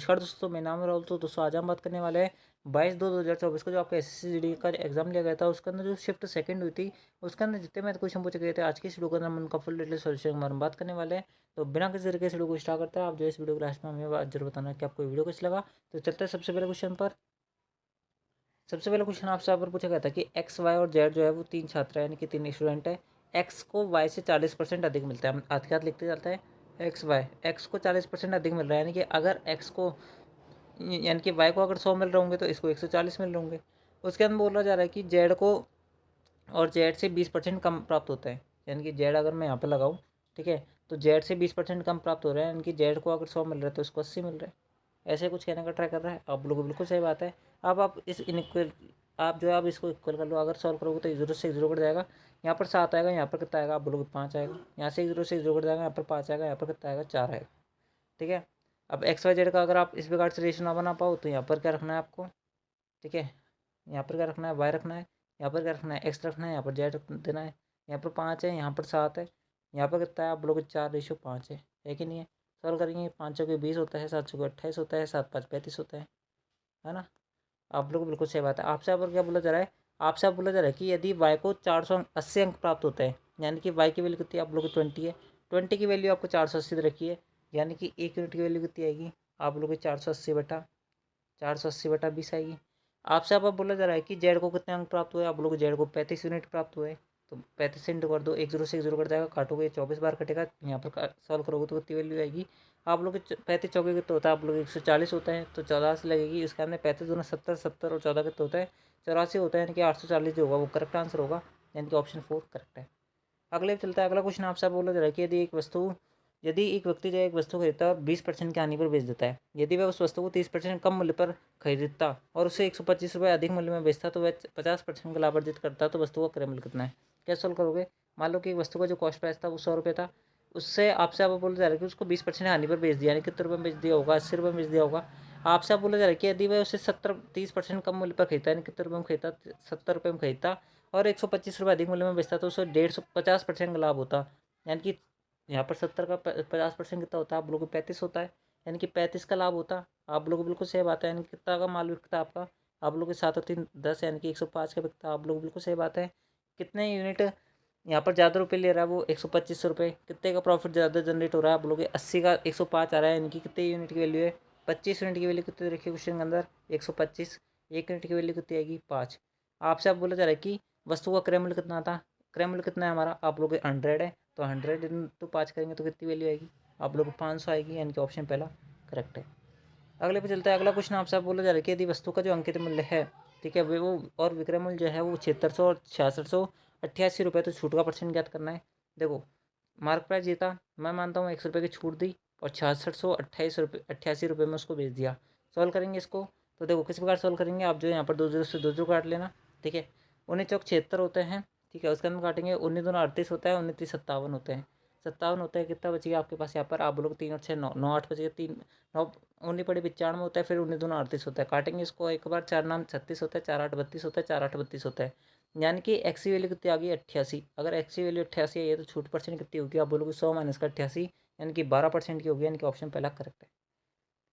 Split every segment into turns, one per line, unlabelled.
नमस्कार दोस्तों, मेरा नाम है राहुल। तो दोस्तों आज हम बात करने वाले हैं 22/2/2024 को जो आपका SSC का एग्जाम लिया गया था, उसके अंदर जो शिफ्ट सेकंड हुई थी, उसके अंदर जितने मैथ क्वेश्चन पूछे गए थे, आज की इस वीडियो के अंदर हम उनका फुल डिटेल सोल्यूशन के बारे में बात करने वाले हैं। तो बिना किसी तरीके से वीडियो को स्टार्ट करते हैं, आप जो इस वीडियो के लास्ट में हमें बात जरूर बताना कि आपको वीडियो कैसे लगा। तो चलते हैं सबसे पहले क्वेश्चन पर। सबसे पहले क्वेश्चन आपसे यहाँ पर पूछा गया था कि एक्स वाई और जेड जो है वो तीन छात्र है, यानी कि तीन स्टूडेंट है। एक्स को वाई से 40% अधिक मिलता है। हम हाथ के हाथ लिखते जाते हैं। एक्स को 40% अधिक मिल रहा है, यानी कि अगर एक्स को यानी कि वाई को अगर 100 मिल रहे होंगे तो इसको 140 मिल रहे होंगे। उसके अंदर बोला जा रहा है कि जेड को और जेड से 20% कम प्राप्त होता है। यानी कि जेड अगर मैं यहाँ पे लगाऊँ, ठीक है, तो जेड से 20% कम प्राप्त हो रहा है, यानी कि जेड को अगर 100 मिल रहा है तो उसको 80 मिल रहा है। ऐसे कुछ कहने का ट्राई कर रहा है। आप लोगों को बिल्कुल सही बात है। अब आप इस इनइक्वल आप जो है आप इसको इक्वल कर लो। अगर सॉल्व करोगे तो 0 से 0 कट जाएगा। यहाँ पर 7 आएगा, यहाँ पर कितना आएगा आप बोलोगे 5 आएगा। यहाँ से 0 से 0 कट जाएगा, यहाँ पर 5 आएगा, यहाँ पर कितना आएगा 4 आएगा। ठीक है। अब एक्स वाई जेड का अगर आप इस प्रकार से रेशो ना बना पाओ तो यहाँ पर क्या रखना है आपको, ठीक है, यहाँ पर क्या रखना है, वाई रखना है। यहाँ पर क्या रखना है, एक्स रखना है। यहाँ पर जेड देना है। यहाँ पर 5 है, यहाँ पर 7 है, यहाँ पर कितना है आप बोलोगे 4:5 है कि नहीं है। सॉल्व करेंगे। 5 चौके 20 होता है, 7 चौके 28 होता है, 7 5 35 होता है ना। आप लोग बिल्कुल सही बात है। आपसे यहाँ पर क्या बोला जा रहा है, आपसे आप बोला जा रहा है कि यदि वाई को 480 अंक प्राप्त होते हैं, यानी कि वाई की वैल्यू कितनी है आप लोग को 20 है। 20 की वैल्यू आपको 480 दे रखी है, यानी कि 1 यूनिट की वैल्यू कितनी आएगी आप लोग 480/20 आएगी। आपसे अब बोला जा रहा है कि जेड को कितने अंक प्राप्त हुए, आप लोग जेड को 35 यूनिट प्राप्त हुए। तो 35 इंटू कर दो, 1 0 से 1 0 कट जाएगा, काटोगे 24 बार कटेगा। यहाँ पर सॉल्व करोगे तो कितनी वैल्यू आएगी आप लोग 35 चौके कितना होता है आप लोग 140 होता है, तो 14 से लगेगी। इसके अंदर 35 दूना 70, 70 और 14 कितना होता है 84 होता है, यानी कि 840 जो होगा वो करेक्ट आंसर होगा, यानी कि ऑप्शन 4 करेक्ट है। अगले चलता है। अगला क्वेश्चन आपसे बोला जा रहा है कि यदि एक व्यक्ति जो एक वस्तु खरीदता है और 20% की हानि पर बेच देता है, यदि वह उस वस्तु को 30% कम मूल्य पर खरीदता और उसे 125 रुपये अधिक मूल्य में बेचता तो वह 50% का लाभ अर्जित करता, तो वस्तु का क्रय मूल्य कितना है। क्या सोल्व करोगे। मान लो कि एक वस्तु का जो कॉस्ट प्राइस था वो 100 रुपये था, उससे आपसे आप बोला जा रहा है कि उसको 20% हानि पर बेच दिया, यानी कितने रुपये में बेच दिया होगा, 80 रुपये में बेच दिया होगा। आपसे आप बोला जा रहा है कि यदि वह उसे 30% कम मूल्य पर खरीदता, यानी कितने रुपये में खरीदता, 70 रुपये में खरीदता और 125 रुपये अधिक मूल्य में बेचता, तो उसे 150 का लाभ होता। यानी कि यहाँ पर 70 का 50% कितना होता है आप लोगों को 35 होता है, यानी कि 35 का लाभ होता। आप लोगों को बिल्कुल सही बात है। यानी कितना का माल बिकता आपका, आप लोगों के 7 और 3 10, यानी कि 105 का बिकता। आप लोग बिल्कुल सही बात है। कितने यूनिट यहाँ पर ज़्यादा रुपये ले रहा है वो 125 रुपये, कितने का प्रॉफिट ज़्यादा जनरेट हो रहा है आप लोग 80 का 105 आ रहा है, यानी कि कितने यूनिट की वैल्यू है 25 यूनिट की वैल्यू कितनी रखी है क्वेश्चन के अंदर 125। 1 यूनिट की वैल्यू कितनी आएगी 5। आपसे आप बोला जा रहा है कि वस्तु का क्रय मूल्य कितना था, क्रय मूल्य कितना है हमारा आप लोग 100 है, तो 100 इंटू 5 करेंगे तो कितनी वैल्यू आएगी आप लोग को 500 आएगी, यानी कि ऑप्शन पहला करेक्ट है। अगले पे चलता है। अगला क्वेश्चन आपसे आप बोला जा रहा है कि यदि वस्तु का जो अंकित मूल्य है, ठीक है, वो और विक्रय मूल्य जो है वो 7600 और 6688 रुपये, तो छूट का परसेंट ज्ञात करना है। देखो मार्क प्राइस ये था, मैं मानता हूँ 100 रुपये की छूट दी और 6688 रुपये में उसको बेच दिया। सॉल्व करेंगे इसको। तो देखो किस प्रकार सॉल्व करेंगे, आप जो यहाँ पर 2 0 से 2 0 काट लेना, ठीक है। 19 चौक 76 होते हैं, ठीक है, उसके अंदर काटेंगे 19 दूना 38 होता है, 19 30 57 होते हैं, 57 होता है। कितना बचेगा आपके पास यहाँ पर आप बोलोगे 3 और 6 9, 9 8 बचेगा, 3 9 19 पड़े 95 होता है, फिर 19 दूना 38 होता है। काटेंगे इसको एक बार, 4 नाम 36 होता है, 4 8 32 होता है, 4 8 32 होता है, यानी कि एक्स की वैल्यू कितनी आ गई 88। अगर एक्स की वैल्यू 88 है तो छूट परसेंट कितनी होगी आप बोलोगे 100 माइनस का 88, यानी कि 12% की होगी, यानी कि ऑप्शन पहला करेक्ट है।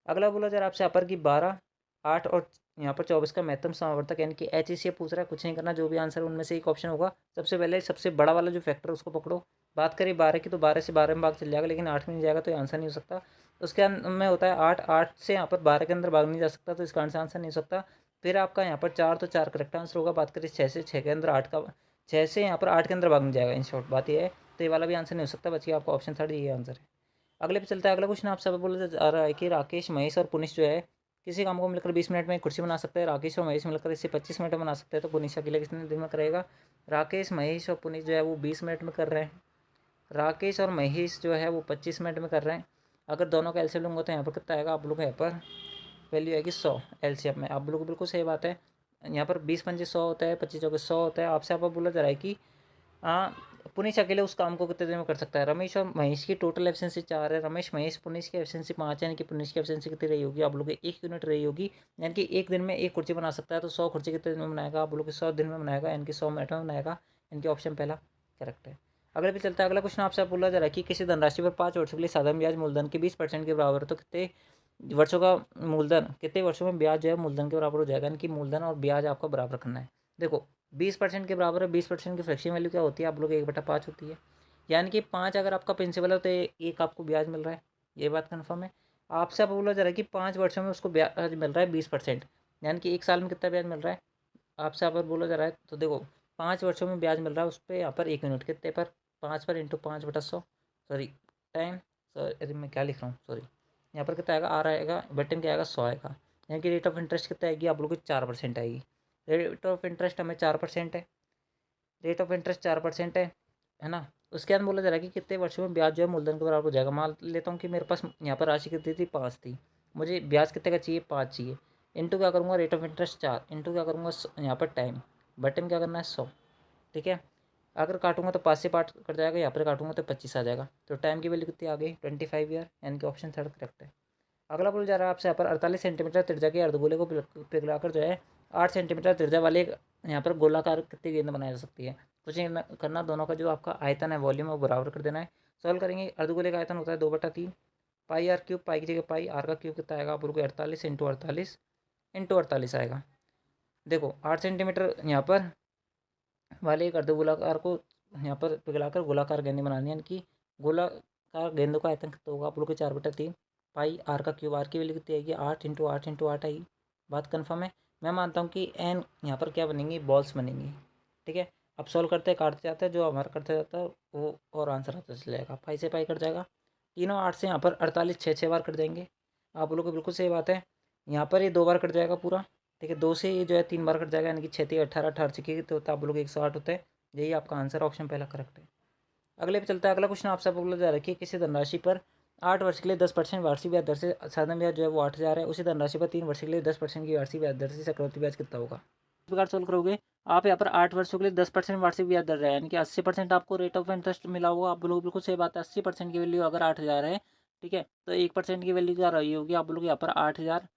अगला बोला जा रहा है आपसे यहाँ पर कि 12 8 और यहाँ पर 24 का महत्तम समावर्तक, यानी कि एच से पूछ रहा है, कुछ नहीं करना, जो भी आंसर उनमें से एक ऑप्शन होगा। सबसे पहले सबसे बड़ा वाला जो फैक्टर उसको पकड़ो। बात करें 12 की तो 12 से 12 में भाग चल जाएगा, लेकिन 8 में नहीं जाएगा तो ये आंसर नहीं हो सकता। उसके में होता है 8 8 से यहाँ पर 12 के अंदर भाग नहीं जा सकता, तो इसका आंसर नहीं हो सकता। फिर आपका यहाँ पर 4 तो 4 करेक्ट आंसर होगा। बात करें 6 से 6 के अंदर 8 का 6 से यहाँ पर 8 के अंदर भाग नहीं जाएगा। इन शॉर्ट बात ये है, तो ये वाला भी आंसर नहीं हो सकता। बचिए आपका ऑप्शन थर्ड ये आंसर है। अगले पे चलता है। अगला क्वेश्चन आपसे बोला जा रहा है कि राकेश महेश और पुनीश जो है किसी काम को मिलकर 20 मिनट में एक कुर्सी बना सकते हैं। राकेश और महेश मिलकर इसे 25 मिनट में बना सकते हैं, तो पुनीश अकेले कितने दिन में करेगा। राकेश महेश और पुनीश जो है वो 20 मिनट में कर रहे हैं, राकेश और महेश जो है वो 25 मिनट में कर रहे हैं। अगर दोनों का एलसीएम लूँगा तो यहाँ पर कितना आएगा आप लोग यहाँ पर वैल्यू आएगी 100 एलसीएम में। आप लोग बिल्कुल सही बात है। यहाँ पर 20 पंजे 100 होता है, 25 चौके 100 होता है। आपसे आप बोला जा रहा है कि पुनीश अकेले उस काम को कितने दिन में कर सकता है। रमेश और महेश की टोटल एफिशिएंसी 4 है, रमेश महेश पुनीश की एफिशिएंसी 5 है, यानी कि पुनीश की एफिशिएंसी कितनी रही होगी आप लोग 1 यूनिट रही होगी, यानी कि एक दिन में एक कुर्सी बना सकता है। तो 100 कुर्सी कितने दिन में बनाएगा आप लोग 100 दिन में बनाएगा, यानी कि 100 मिनट में बनाएगा, इनके ऑप्शन पहला करेक्ट है। अगले पे चलता है। अगला क्वेश्चन आपसे बोला जा रहा है कि किसी धनराशि पर 5 वर्षों के लिए साधारण ब्याज मूलधन के 20% के बराबर है, तो कितने वर्षों का मूलधन, कितने वर्षों में ब्याज जो है मूलधन के बराबर हो जाएगा, यानी कि मूलधन और ब्याज आपको बराबर करना है। देखो 20% के बराबर है, 20% की फ्रैक्शन वैल्यू क्या होती है आप लोग 1/5 होती है, यानी कि 5 अगर आपका प्रिंसिपल है तो एक आपको ब्याज मिल रहा है, ये बात कन्फर्म है। आपसे आप बोला जा रहा है कि 5 वर्षों में उसको ब्याज मिल रहा है 20%, यानी कि 1 साल में कितना ब्याज मिल रहा है आपसे यहाँ पर बोला जा रहा है। तो देखो 5 वर्षों में ब्याज मिल रहा है उस पर यहाँ पर 1 यूनिट कितने पर, 5 पर इंटू 5/100, सॉरी टाइम, सॉरी मैं क्या लिख रहा हूँ सॉरी, यहाँ पर कितना आएगा आर आएगा, बटन क्या आएगा 100 आएगा, यानी कि रेट ऑफ इंटरेस्ट कितना आएगी आप लोगों की 4% आएगी। रेट ऑफ इंटरेस्ट हमें 4% है, रेट ऑफ इंटरेस्ट 4% है ना। उसके बाद बोला जा रहा है कि कितने वर्षों में ब्याज जो है मूलधन के बराबर हो जाएगा। मान लेता हूँ कि मेरे पास यहाँ पर राशि कितनी थी 5 थी, मुझे ब्याज कितने का चाहिए 5 चाहिए, इंटू क्या करूँगा रेट ऑफ इंटरेस्ट 4, इंटू क्या करूँगा यहाँ पर टाइम, बटन क्या करना है 100, ठीक है। अगर काटूंगा तो 5 से 5 कट जाएगा, यहाँ पर काटूंगा तो 25 आ जाएगा, तो टाइम की वैल्यू कितनी आ गई 25 ईयर, यानी कि ऑप्शन थर्ड करेक्ट है। अगला बोल जा रहा है आपसे यहाँ पर 48 सेंटीमीटर त्रिज्या के अर्धगोले को पिघलाकर जो है 8 सेंटीमीटर त्रिज्या वाले यहाँ पर गोलाकार कितनी गेंद बनाई जा सकती है। कुछ नहीं करना, दोनों का जो आपका आयतन है वॉल्यूम है वो बराबर कर देना है। सॉल्व करेंगे, अर्धगोले का आयतन होता है 2/3 पाई आर क्यूब, पाई की जगह पाई, आर का क्यूब कितना आएगा आप लोग 48 इंटू 48 इंटू 48 आएगा। देखो 8 सेंटीमीटर यहाँ पर वाले एक अर्धगोलाकार को यहाँ पर पिघलाकर गोलाकार गेंद बनानी है, यानी कि गोलाकार गेंदों का आयतन कितना होगा आप लोग के 4/3 पाई आर का क्यूब, आर की वैल्यू कितनी आएगी 8 इंटू 8 इंटू 8 आएगी। बात कन्फर्म है। मैं मानता हूँ कि एन यहाँ पर क्या बनेंगी बॉल्स बनेंगी, ठीक है। अब सॉल्व करते हैं, काटते जाते हैं, जो हमारा करते जाता है वो और आंसर आता चला जाएगा। पाई से पाई कट जाएगा, तीनों 8 से यहाँ पर 48 छः बार कट जाएंगे। आप लोग को बिल्कुल सही बात है, यहाँ पर ये 2 बार कट जाएगा पूरा, ठीक है। 2 से ये जो है 3 बार कट जाएगा, यानी कि 6 18 18 छः तो होता है आप लोग 108 होता है। यही आपका आंसर ऑप्शन पहला करेक्ट है। अगले पे चलता है, अगला क्वेश्चन आपसे बोला जा रहा है कि किसी धनराशि पर 8 वर्ष के लिए 10% वार्षिक ब्याज दर से साधारण ब्याज जो है वो 8,000 है, उसी धनराशि पर 3 वर्ष के लिए 10% की वार्षिक ब्याज दर से चक्रवृद्धि ब्याज कितना होगा। इस प्रकार सोल्व करोगे आप, यहाँ पर 8 वर्षों के लिए 10% वार्षिक ब्याज दर है, यानी कि 80% आपको रेट ऑफ इंटरेस्ट मिला होगा। आप लोग बिल्कुल सही बात है, 80% की वैल्यू अगर 8,000 है, ठीक है, तो 1% की वैल्यू क्या रही होगी आप लोग यहाँ पर 8,000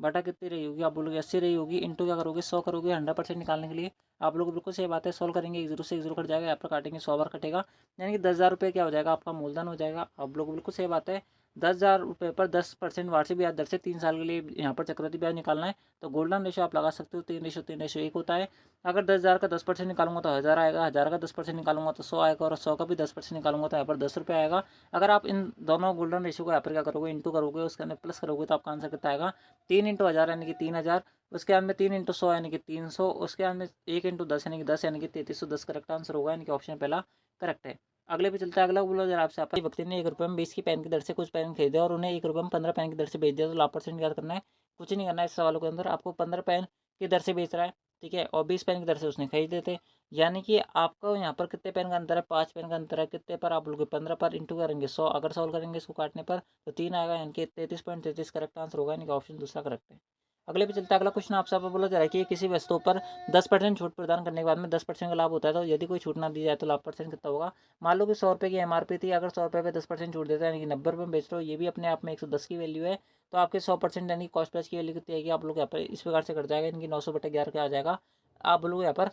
बटा कितनी रही होगी आप बोलोगे 80 रही होगी, इंटू क्या करोगे 100 करोगे 100% निकालने के लिए। आप लोग बिल्कुल सही बात है, सॉल्व करेंगे, एक जीरो से एक जीरो कट जाएगा, यहाँ पर काटेंगे 100 बार कटेगा, यानी कि 10,000 रुपये क्या हो जाएगा आपका मूलधन हो जाएगा। आप लोग बिल्कुल सही बात है, 10,000 रुपये पर 10% वार्षिक ब्याज दर से 3 साल के लिए यहाँ पर चक्रवृद्धि ब्याज निकालना है, तो गोल्डन रेशो आप लगा सकते हो 3:3:1 होता है। अगर 10,000 का 10% निकालूंगा तो 1,000 आएगा, 1,000 का 10% निकालूंगा तो 100 आएगा, और 100 का भी 10% निकालूंगा तो यहाँ पर 10 रुपये आएगा। अगर आप इन दोनों गोल्डन रेशो को यहाँ पर क्या करोगे इंटू करोगे, उसके अंदर प्लस करोगे, तो आपका आंसर कितना आएगा 3 इंटू 1,000 यानी कि 3,000, उसके बाद में 3 इंटू 100 यानी कि 300, उसके बाद में 1 इंटू 10 यानी कि 10 यानी कि 3310 करेक्ट आंसर होगा, यानी कि ऑप्शन पहला करेक्ट है। अगले पे चलता है, अगला बोला जरा आपसे, आप व्यक्ति ने 1 रुपये में 20 की पेन की दर से कुछ पेन खरीदे और उन्हें 1 रुपये में 15 पेन की दर से बेच दिया, तो लाभ परसेंट याद करना है। कुछ नहीं करना है इस सवालों के अंदर, आपको 15 पेन की दर से बेच रहा है, ठीक है, और 20 पेन की दर से उसने खरीदे थे, यानी कि आपको यहाँ पर कितने पेन का अंतर है 5 पेन का अंतर है, कितने पर आप लोग 15 पर इंटू करेंगे 100, अगर सॉल्व करेंगे इसको काटने पर तो 3 आएगा, यानी कि 33.33 करेक्ट आंसर होगा, यानी कि ऑप्शन दूसरा करेक्ट है। अगले पे चलता है, अगला क्वेश्चन आपसे बोला जा रहा है कि किसी वस्तु पर 10% छूट प्रदान करने के बाद में 10% का लाभ होता है, तो यदि कोई छूट ना दी जाए तो लाभ परसेंट कितना होगा। मान लो कि 100 रुपये की एमआरपी थी, अगर 100 रुपये पे 10% छूट देता है यानी कि 90 रुपये में बेच रहे हो, ये भी अपने आप में 110 की वैल्यू है, तो आपके 100% यानी कॉस्ट प्राइस की वैल्यू कितनी आएगी आप लोग यहाँ पर इस प्रकार से कट जाएगा, इनकी 900/11 क्या आ जाएगा आप बोलोगे यहाँ पर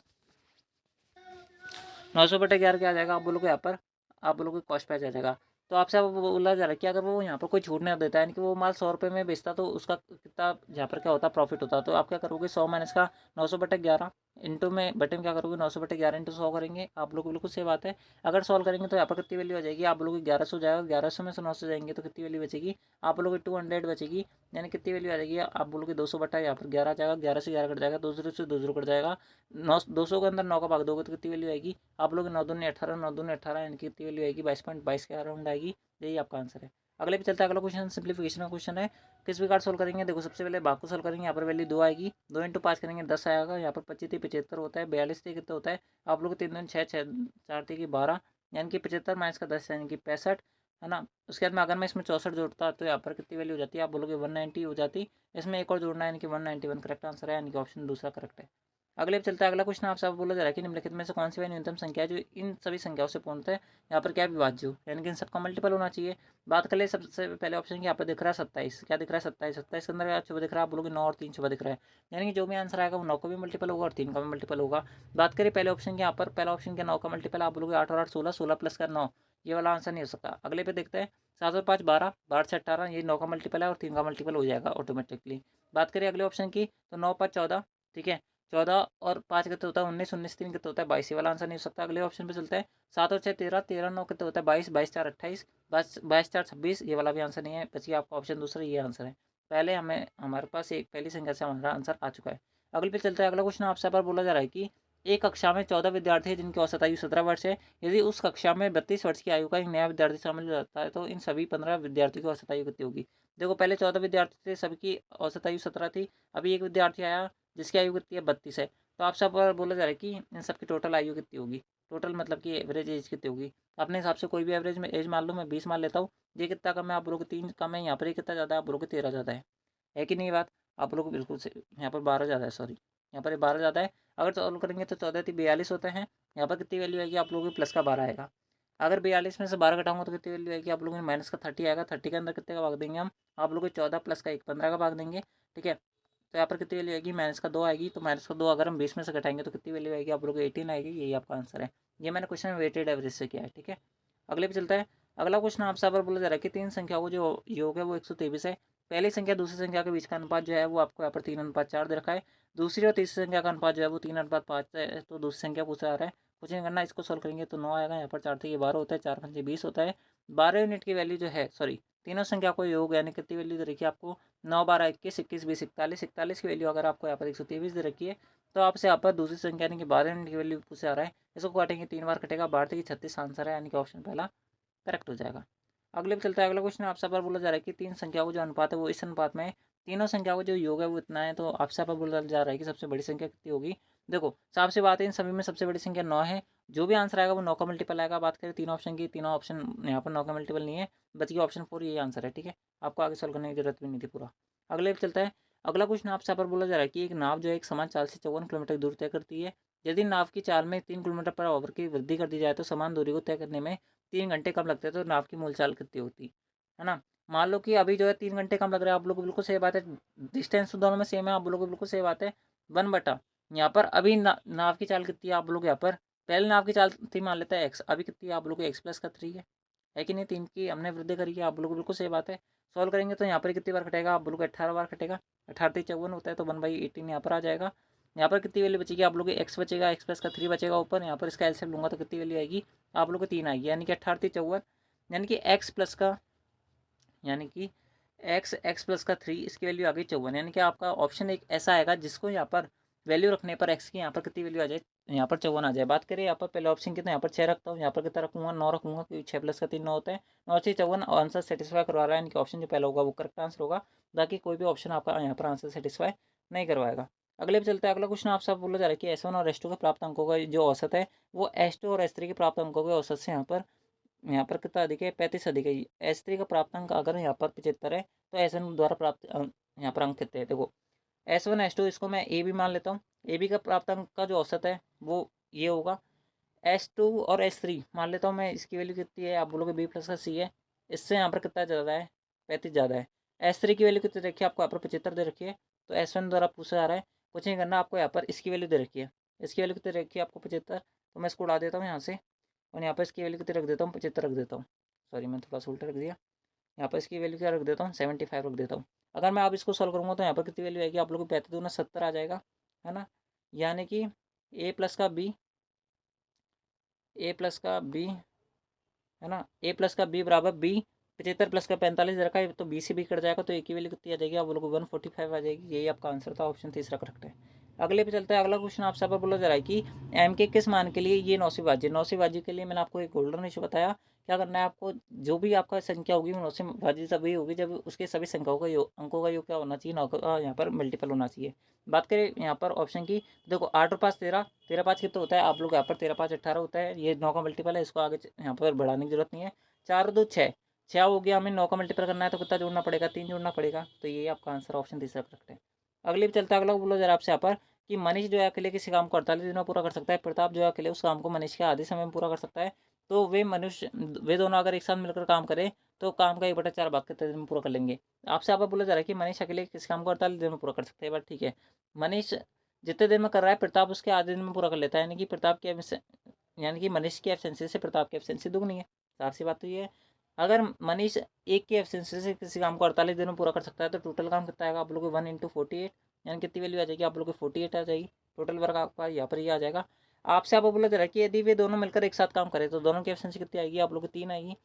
900/11 क्या आ जाएगा आप बोलोगे यहाँ पर, आप बोलोगे कॉस्ट प्राइस आ जाएगा। तो आपसे अब बोला जा रहा है कि अगर वो यहाँ पर कोई छूट नहीं देता है, यानी कि वो माल 100 रुपये में बेचता तो उसका कितना यहाँ पर क्या होता प्रॉफिट होता, तो आप क्या करोगे 100 माइनस का 900/11 इंटू में बटन क्या करोगे 900/11 इंटू 100 करेंगे। आप लोग बिल्कुल सही बात है, अगर सॉल्व करेंगे तो यहाँ पर कितनी वैल्यू आ जाएगी आप लोग 1100 जाएगा, 1100 में से 900 जाएंगे तो कितनी वैल्यू बचेगी आप लोग 200 बचेगी, यानी कितनी वैल्यू आ जाएगी आप बोलोगे 200 बटा यहाँ पर 11 जाएगा, 11 से 11 कट जाएगा, 2 जीरो से 2 जीरो कट जाएगा, 200 के अंदर 9 का भाग दोगे तो कितनी वैल्यू आएगी आप लोग 9 दूनी 18, 9 दूनी 18 यानी कि कितनी वैल्यू आएगी 22.22 के अराउंड आएगी, यही आपका आंसर है। अगले पे चलता है, अगला क्वेश्चन सिंप्लीफिकेशन का क्वेश्चन है, किस प्रकार सोल्व करेंगे। देखो सबसे पहले भाग को सोल्व करेंगे, यहाँ पर वैल्यू 2 आएगी, 2 इंटू 5 करेंगे 10 आएगा, यहाँ पर 25 75 होता है, 42 कितना होता है आप लोग 3 दूनी 6 6 4 की 12 यानी कि 75 माइनस का 10 यानी कि 65 है ना। उसके बाद में अगर मैं इसमें 64 जोड़ता तो यहाँ पर कितनी वैल्यू हो जाती है आप बोलोगे 190 हो जाती, इसमें एक और जोड़ना है यानी कि 191 करेक्ट आंसर है, यानी कि ऑप्शन दूसरा करेक्ट है। अगले पे चलता है, अगला क्वेश्चन आपसे बोला जा रहा है कि निम्नलिखित में से कौन सी वह न्यूनतम संख्या है जो इन सभी संख्याओं से पूर्णतः यहाँ पर क्या विभाज्य हो, यानी कि इन सबका मल्टीपल होना चाहिए। बात कर ले सबसे पहले ऑप्शन की, यहाँ पर दिख रहा है 27, क्या दिख रहा है 27, 27 के अंदर क्या छुपा दिख रहा है आप लोग 9 और 3 छुपा दिख रहा है, यानी कि जो भी आंसर आएगा वो 9 का भी मल्टीपल होगा और 3 का भी मल्टीपल होगा। बात करें पहले ऑप्शन की, यहाँ पर पहला ऑप्शन के 9 का मल्टीपल आप बोलोगे 8 और 8 16, 16 प्लस का 9 ये वाला आंसर नहीं हो सकता। अगले पे देखते हैं 7 और 5 12, 12 से 18, ये 9 का मल्टीपल है और 3 का मल्टीपल हो जाएगा ऑटोमेटिकली। बात करें अगले ऑप्शन की तो 9 5 14, ठीक है, 14 और 5 कितने होता है 19, 19 3 कितने होता है 22, ये वाला आंसर नहीं हो सकता। अगले ऑप्शन पे चलते हैं 7 और 6 13, 13 9 कितने होता है 22, 22 4 28, 22 4 26, ये वाला भी आंसर नहीं है। बचिए आपका ऑप्शन दूसरा, ये आंसर है। पहले हमारे पास एक पहली संख्या से हमारा आंसर आ चुका है। अगले पे चलता है। अगला क्वेश्चन आपसे पर बोला जा रहा है कि एक कक्षा में 14 विद्यार्थी हैं जिनकी औसत आयु 17 वर्ष है। यदि उस कक्षा में 32 वर्ष की आयु का एक नया विद्यार्थी शामिल हो जाता है तो इन सभी 15 विद्यार्थियों की औसत आयु कितनी होगी। देखो पहले 14 विद्यार्थी थे, सबकी औसत आयु 17 थी। अभी एक विद्यार्थी आया जिसकी आयु कितनी है 32 है। तो आप सब पर बोला जा रहा है कि इन सबकी टोटल आयु कितनी होगी, टोटल मतलब कि एवरेज एज कितनी होगी। अपने हिसाब से कोई भी एवरेज में एज मान लो, मैं 20 मान लेता हूँ। ये कितना कम है, आप बोलोगे 3 कम है, यहाँ पर ये कितना ज़्यादा है, आप बोलोगे 13 ज़्यादा है कि नहीं बात। आप लोग बिल्कुल से यहाँ पर 12 ज़्यादा है, सॉरी यहाँ पर 12 ज़्यादा है। अगर सॉल्व करेंगे तो 14 थी 42 होते हैं। यहाँ पर कितनी वैल्यू आएगी आप लोगों की, प्लस का 12 आएगा। अगर 42 में से 12 घटाऊंगा तो कितनी वैल्यू आएगी आप लोगों ने, माइनस का 30 आएगा। 30 के अंदर कितने का भाग देंगे हम, आप लोग 14 प्लस का 1 15 का भाग देंगे, ठीक है। तो यहाँ पर कितनी वैल्यू आएगी, माइनस का 2 आएगी। तो माइनस का 2 अगर हम 20 में से घटाएंगे तो कितनी वैल्यू आएगी आप लोग 18 आएगी। यही आपका आंसर है। ये मैंने क्वेश्चन वेटेड एवरेज से किया है, ठीक है। अगले पे चलता है। अगला क्वेश्चन आपसे पर बोला जा रहा है कि 3 संख्याओं को जो योग है वो 123 है। पहली संख्या दूसरी संख्या के बीच का अनुपात जो है वो आपको यहाँ पर 3:4 दे रखा है। दूसरी और तीसरी संख्या का अनुपात जो है वो 3:5 है। तो दूसरी संख्या पूछा आ रहा है, कुछ नहीं करना, इसको सोल्व करेंगे तो 9 आएगा। यहाँ पर 4 थे, ये 12 होता है, 4 5 20 होता है। 12 यूनिट की वैल्यू जो है, सॉरी तीनों संख्या को योग यानी कितनी वैल्यू दे रखी है आपको, 9 12 21 21 20 41, 41 की वैल्यू अगर आपको यहाँ पर 123 दे रखी है तो आपसे यहाँ पर दूसरी संख्या यानी कि 12 यूनिट की वैल्यू पूछे आ रहा है। इसको काटेंगे 3 बार कटेगा, 12 की 36 आंसर है, यानी कि ऑप्शन पहला करेक्ट हो जाएगा। अगले पे चलता है। अगला क्वेश्चन आपसे पर बोला जा रहा है कि 3 संख्या को जो अनुपात है वो इस अनुपात में है। तीनों संख्या को जो योग है वो इतना है। तो आपसे पर बोला जा रहा है कि सबसे बड़ी संख्या कितनी होगी। देखो साफ सी बात है, इन सभी में सबसे बड़ी संख्या 9 है। जो भी आंसर आएगा वो 9 का मल्टीपल आएगा। बात करें तीनों ऑप्शन की, तीनों ऑप्शन यहाँ पर 9 का मल्टीपल नहीं है, बच गया ऑप्शन 4, यही आंसर है, ठीक है। आपको आगे सॉल्व करने की जरूरत भी नहीं थी पूरा। अगले पे चलता है। अगला क्वेश्चन आपसे पर बोला जा रहा है कि एक नाव जो है एक समान चाल से 54 किलोमीटर दूर तय करती है। यदि नाव की चाल में 3 किलोमीटर पर आवर की वृद्धि कर दी जाए तो समान दूरी को तय करने में 3 घंटे कम लगते हैं। तो नाव की मूल चाल कितनी होती है ना। मान लो कि अभी जो है 3 घंटे कम लग रहा है, आप लोग को बिल्कुल सही बात है। डिस्टेंस तो दोनों में सेम है, आप लोग को बिल्कुल सही बात है। 1 बटा यहाँ पर अभी नाव की चाल कितनी है आप लोग यहाँ पर, पहले नाव की चाल थी मान लेते हैं एक्स, अभी कितनी है आप लोग को एक्स प्लस का 3 है कि नहीं। 3 की हमने वृद्धि करी है, आप लोग बिल्कुल सही बात है। सॉल्व करेंगे तो यहाँ पर कितनी बार कटेगा, आप लोग को 18 बार कटेगा। 18 54 होता है तो 1/18 यहाँ पर आ जाएगा। यहाँ पर कितनी वैल्यू बचेगी आप लोग को, एक्स बचेगा, एक्स प्लस का 3 बचेगा ऊपर। यहाँ पर इसका एलसीएम लूंगा तो कितनी वैल्यू आएगी आप लोग को 3 आएगी, यानी कि 18 54, यानी कि एक्स प्लस का, यानी कि एक्स प्लस का 3, इसकी वैल्यू आ गई 54। यानी कि आपका ऑप्शन एक ऐसा आएगा जिसको यहाँ पर वैल्यू रखने पर एक्स की यहाँ पर कितनी वैल्यू आ जाए, यहाँ पर 54 आ जाए। बात करें यहाँ पर पहले ऑप्शन कितना, यहाँ पर 6 रखता हूँ, यहाँ पर कितना रखूँगा 9 रखूँगा, क्योंकि 6 प्लस का 3 9 होता है। 9 से 54 आंसर सेटिस्फाई करवा रहा है, यानी कि ऑप्शन जो पहला होगा वो करेक्ट आंसर होगा। बाकी कोई भी ऑप्शन आपका यहाँ पर आंसर सेटिस्फाई नहीं करवाएगा। अगले पे चलता है। अगला क्वेश्चन आपसे बोला जा रहा है कि S1 और S2 के प्राप्त अंकों का जो औसत है वो S2 और S3 के प्राप्त अंकों के औसत से यहाँ पर कितना अधिक है, 35 अधिक है। S3 का प्राप्तांक अगर यहाँ पर 75 है तो S1 द्वारा प्राप्त यहाँ पर अंक कितने हैं। देखो S1 S2 इसको मैं ए भी मान लेता हूँ। ए बी का प्राप्तांक का जो औसत है वो ये होगा। S2 और S3 मान लेता हूँ मैं, इसकी वैल्यू कितनी है आप बोलोगे बी प्लस का सी है। इससे यहाँ पर कितना ज़्यादा है, 35 ज़्यादा है। S3 की वैल्यू कितनी रखी है आपको, यहाँ पर 75 दे रखी है। तो S1 द्वारा पूछा जा रहा है, कुछ नहीं करना आपको, यहाँ पर इसकी वैल्यू दे रखी है। इसकी वैल्यू कितनी रखी है आपको 75, तो मैं इसको उड़ा देता हूँ यहाँ से और यहाँ पर इसकी वैल्यू कितनी रख देता हूँ 75 रख देता हूँ। सॉरी मैं थोड़ा सा उल्टा रख दिया। यहाँ पर इसकी वैल्यू क्या रख देता हूँ 75 रख देता हूँ। अगर मैं आप इसको सॉल्व करूँगा तो यहाँ पर कितनी वैल्यू आएगी आप लोग को 35 दूना 70 आ जाएगा, है ना। यानी कि ए प्लस का बी, ए प्लस का बी, है ना, ए प्लस का बी बराबर बी। 75 प्लस का 45 रखा है तो बी से बी कट जाएगा तो ए की वैल्यू कितनी आ जाएगी आप लोग को 145 आ जाएगी। यही आपका आंसर था, ऑप्शन तीसरा करेक्ट है। अगले पे चलता है। अगला क्वेश्चन आपसे पर बोला जा रहा है कि एम के किस मान के लिए ये नौसीं बाजी, नौसीं बाजी के लिए मैंने आपको एक गोल्डन रेशियो बताया। क्या करना है आपको, जो भी आपका संख्या होगी वो नौसीं बाजी तभी होगी जब उसके सभी संख्याओं का योग, अंकों का योग क्या होना चाहिए, नौ का यहाँ पर मल्टीपल होना चाहिए। बात करें यहाँ पर ऑप्शन की, देखो 8 और 5 13, 13 5 कितना होता है आप लोग यहाँ पर 13 5 18 होता है। ये 9 का मल्टीपल है, इसको आगे यहाँ पर बढ़ाने की जरूरत नहीं है। 4 और 2 6, 6 हो गया, हमें 9 का मल्टीपल करना है तो कितना जोड़ना पड़ेगा, 3 जोड़ना पड़ेगा। तो ये आपका आंसर ऑप्शन तीसरा करेक्ट है। अगले भी चलता है। अगला बोलो जरा आपसे यहाँ पर कि मनीष जो है अकेले किसी काम को 48 दिनों में पूरा कर सकता है, प्रताप जो है अकेले उस काम को मनीष के आधे समय में पूरा कर सकता है। तो वे दोनों अगर एक साथ मिलकर काम करें तो काम का 1/4 भाग कितने दिन में पूरा कर लेंगे। आपसे आप बोला जा रहा है कि मनीष अकेले किस काम को 48 दिन में पूरा कर सकते हैं। बात ठीक है, मनीष जितने दिन में कर रहा है प्रताप उसके आधे दिन में पूरा कर लेता है, यानी कि प्रताप की यानी कि मनीष की एफिशिएंसी से प्रताप की एफिशिएंसी दुगनी है। साफ सी बात तो ये है। अगर मनीष एक की एफिशिएंसी से किसी काम को 48 दिन में पूरा कर सकता है तो टोटल काम कितना आएगा आप लोग को 1 × 48, यानी कितनी वैल्यू आ जाएगी आप लोग को 48 आ जाएगी। टोटल वर्क आपका यहाँ पर ये आ जाएगा। आपसे आप बोला जा रहा है कि यदि वे दोनों मिलकर एक साथ काम करें तो दोनों की एफिशिएंसी कितनी आएगी आप लोग को 3 आएगी,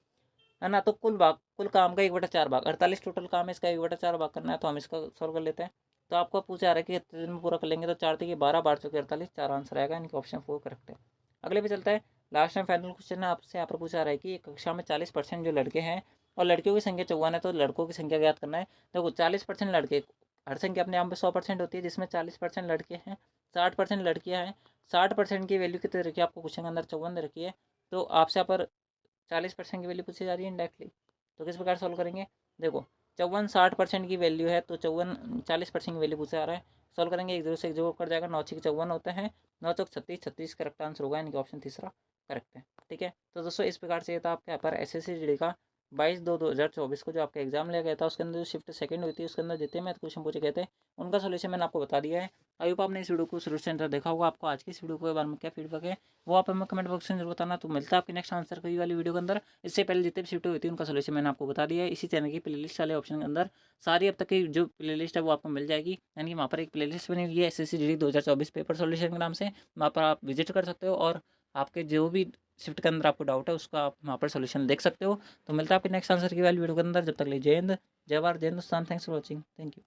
है ना। तो कुल काम का 1/4 भाग, 48 टोटल काम है, इसका 1/4 भाग करना है तो हम इसका सॉल्व कर लेते हैं। तो आपको पूछा आ रहा है कि कितने दिन में पूरा कर लेंगे, तो 4 থেকে 12 12 चौके 48, 4 आंसर आएगा, यानी कि ऑप्शन 4 करेक्ट है। अगले पे चलता है। लास्ट एंड फाइनल क्वेश्चन है आपसे, यहाँ पर पूछा आ रहा है कि एक कक्षा में 40% जो लड़के हैं और लड़कियों की संख्या 54 है, तो लड़कों की संख्या ज्ञात करना है। देखो 40% लड़के, हर संख्या अपने आप में 100% होती है, जिसमें 40% लड़के हैं, 60% लड़कियां हैं। 60% की वैल्यू कितनी रखी है आपको क्वेश्चन के अंदर, 54 रखी है। तो आपसे यहाँ पर 40% की वैल्यू पूछी जा रही है इंडायरेक्टली, तो किस प्रकार सॉल्व करेंगे। देखो 54 60% की वैल्यू है, तो 54 40% की वैल्यू पूछा आ रहा है। सॉल्व करेंगे, एक जीरो से एक जीरो कर जाएगा, 9 6 54 होते हैं, 9 चौक 36, 36 करेक्ट आंसर होगा, यानी कि ऑप्शन तीसरा करेक्ट है। ठीक है, तो दोस्तों इस प्रकार से ये था आपके यहाँ पर SSC का 22/2/2024 को जो आपका एग्जाम लिया गया था, उसके अंदर जो शिफ्ट सेकंड हुई थी उसके अंदर जितने मैथ क्वेश्चन पूछे गए थे उनका सोल्यूशन मैंने आपको बता दिया है। आई होप आपने इस वीडियो को शुरू से अंत तक देखा होगा। आपको आज की इस वीडियो के बारे में क्या फीडबैक है वो आप हमें कमेंट बॉक्स में जरूर बताना। तो मिलता है आपके नेक्स्ट आंसर कई वाली वीडियो के अंदर। इससे पहले जितने भी शिफ्ट हुई थी उनका सोल्यूशन मैंने आपको बता दिया है। इसी चैनल की प्लेलिस्ट वाले ऑप्शन के अंदर सारी अब तक की जो प्लेलिस्ट है वो आपको मिल जाएगी, यानी कि वहाँ पर एक प्लेलिस्ट बनी हुई है SSC GD 2024 पेपर सोल्यूशन के नाम से, वहाँ पर आप विजिट कर सकते हो और आपके जो भी शिफ्ट के अंदर आपको डाउट है उसका आप वहाँ पर सोल्यूशन देख सकते हो। तो मिलता है आपके नेक्स्ट आंसर की वाली वीडियो के अंदर। जब तक ले जय हिंद, जय भारत, जय Hindustan. Thanks for watching, thank you.